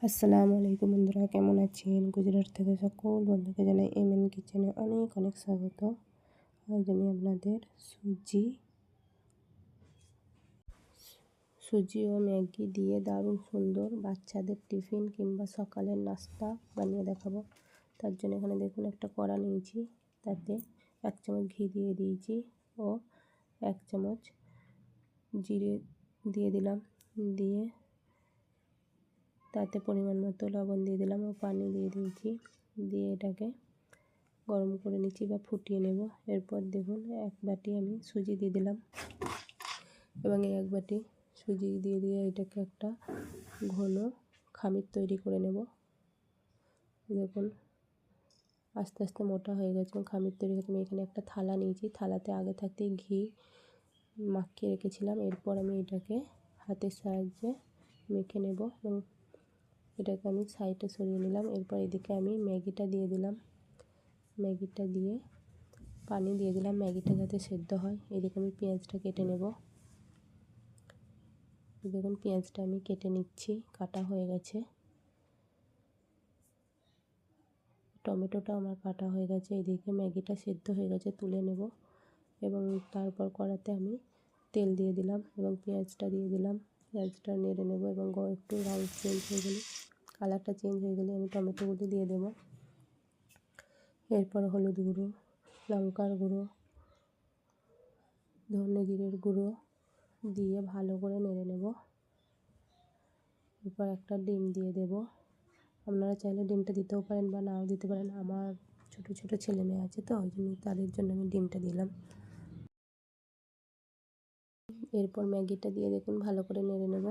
আসসালামু আলাইকুম বন্ধুরা, কেমন আছেন? গুজরাট থেকে সকল বন্ধুকে জানাই এমএন কিচেনে অনেক অনেক স্বাগত। আজ আমি আপনাদের সুজি ও ম্যাগি দিয়ে দারুণ সুন্দর বাচ্চাদের টিফিন কিংবা সকালের নাস্তা বানিয়ে দেখাবো। তার জন্য এখানে দেখুন একটা কড়া নিয়েছি, তাতে 1 চামচ ঘি দিয়ে দিয়েছি ও 1 চামচ জিরে দিয়ে দিলাম, দিয়ে তাতে পরিমাণ মতো লবণ দিয়ে দিলাম ও পানি দিয়ে দিয়েছি, দিয়ে এটাকে গরম করে নিচ্ছি বা ফুটিয়ে নেব। এরপর দেখুন 1 বাটি আমি সুজি দিয়ে দিলাম এবং এই 1 বাটি সুজি দিয়ে এটাকে একটা ঘন খামির তৈরি করে নেব। দেখুন আস্তে আস্তে মোটা হয়ে গেছে এবং খামির তৈরি হতে আমি এখানে একটা থালা নিয়েছি, থালাতে আগে থাকতেই ঘি মাখিয়ে রেখেছিলাম। এরপর আমি এটাকে হাতের সাহায্যে মেখে নেব এবং এটাকে আমি সাইডে সরিয়ে নিলাম। এরপর এদিকে আমি ম্যাগিটা দিয়ে দিলাম, ম্যাগিটা দিয়ে পানি দিয়ে দিলাম ম্যাগিটা যাতে সেদ্ধ হয়। এদিকে আমি পেঁয়াজটা কেটে নেব। দেখুন পেঁয়াজটা আমি কেটে নিচ্ছি, কাটা হয়ে গেছে। টমেটোটা আমার কাটা হয়ে গেছে। এদিকে ম্যাগিটা সেদ্ধ হয়ে গেছে, তুলে নেব এবং তারপর কড়াতে আমি তেল দিয়ে দিলাম এবং পেঁয়াজটা দিয়ে দিলাম। পেঁয়াজটা নেড়ে নেব এবং একটু রং চেঞ্জ হয়ে গেলে, কালারটা চেঞ্জ হয়ে গেলে আমি টমেটোগুলি দিয়ে দেব। এরপর হলুদ গুঁড়ো, লঙ্কার গুঁড়ো, ধনে জিরের গুঁড়ো দিয়ে ভালো করে নেড়ে নেব। এরপর একটা ডিম দিয়ে দেব। আপনারা চাইলে ডিমটা দিতেও পারেন বা নাও দিতে পারেন। আমার ছোট ছোট ছেলে মেয়ে আছে তো ওই জন্য তাদের জন্য আমি ডিমটা দিলাম। এরপর ম্যাগিটা দিয়ে দেখুন ভালো করে নেড়ে নেব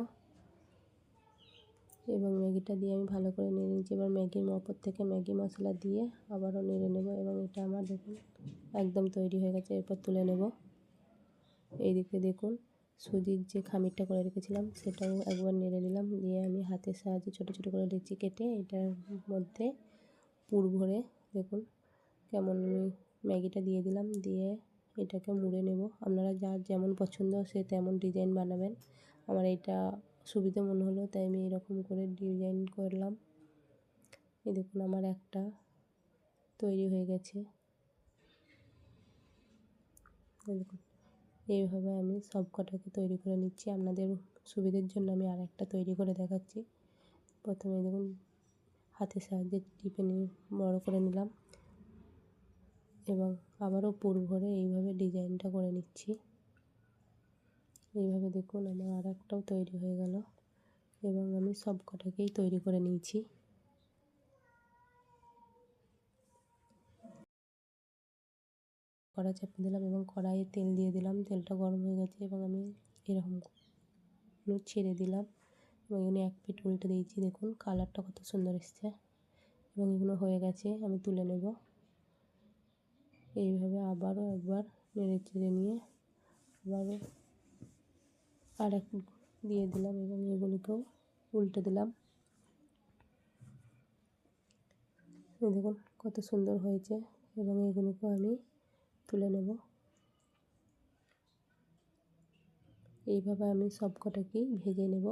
এবং ম্যাগিটা দিয়ে আমি ভালো করে নেড়ে নিচ্ছি। এবার ম্যাগির ওপর থেকে ম্যাগি মশলা দিয়ে আবারও নেড়ে নেব এবং এটা আমার দেখুন একদম তৈরি হয়ে গেছে। এরপর তুলে নেব। এইদিকে দেখুন সুজির যে খামিরটা করে রেখেছিলাম সেটাও একবার নেড়ে নিলাম, দিয়ে আমি হাতের সাহায্যে ছোটো ছোটো করে লেচি কেটে এটার মধ্যে পুর ভরে দেখুন কেমন আমি ম্যাগিটা দিয়ে দিলাম, দিয়ে এটাকে মুড়ে নেব। আপনারা যার যেমন পছন্দ সে তেমন ডিজাইন বানাবেন। আমার এটা সুবিধা মনে হলো তাই আমি এরকম করে ডিজাইন করলাম। এই দেখুন আমার একটা তৈরি হয়ে গেছে। দেখুন এইভাবে আমি সব কটাকে তৈরি করে নিচ্ছি। আপনাদের সুবিধার জন্য আমি আরেকটা তৈরি করে দেখাচ্ছি। প্রথমে দেখুন হাতের সাহায্যে টিপে নিয়ে বড় করে নিলাম এবং আবারও পুর ভরে এইভাবে ডিজাইনটা করে নিচ্ছি। এইভাবে দেখুন আমার আরেকটাও তৈরি হয়ে গেল এবং আমি সব কটাকেই তৈরি করে নিয়েছি। কড়া চাপিয়ে দিলাম এবং কড়াইয়ে তেল দিয়ে দিলাম। তেলটা গরম হয়ে গেছে এবং আমি এরকম ছেড়ে দিলাম এবং এখানে 1 পিঠ উল্টে দিয়েছি। দেখুন কালারটা কত সুন্দর এসছে এবং এগুলো হয়ে গেছে, আমি তুলে নেব। এইভাবে আবারও একবার নেড়ে চেড়ে নিয়ে আবারও আরেক দিয়ে দিলাম এবং এগুলিকেও উল্টে দিলাম। দেখুন কত সুন্দর হয়েছে এবং এগুলোকেও আমি তুলে নেব। এইভাবে আমি সব কটাকেই ভেজে নেব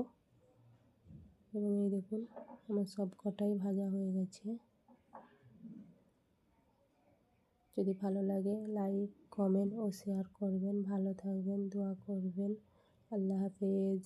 এবং এই দেখুন আমার সব কটাই ভাজা হয়ে গেছে। যদি ভালো লাগে লাইক, কমেন্ট ও শেয়ার করবেন। ভালো থাকবেন, দোয়া করবেন। আল্লাহ হাফেজ।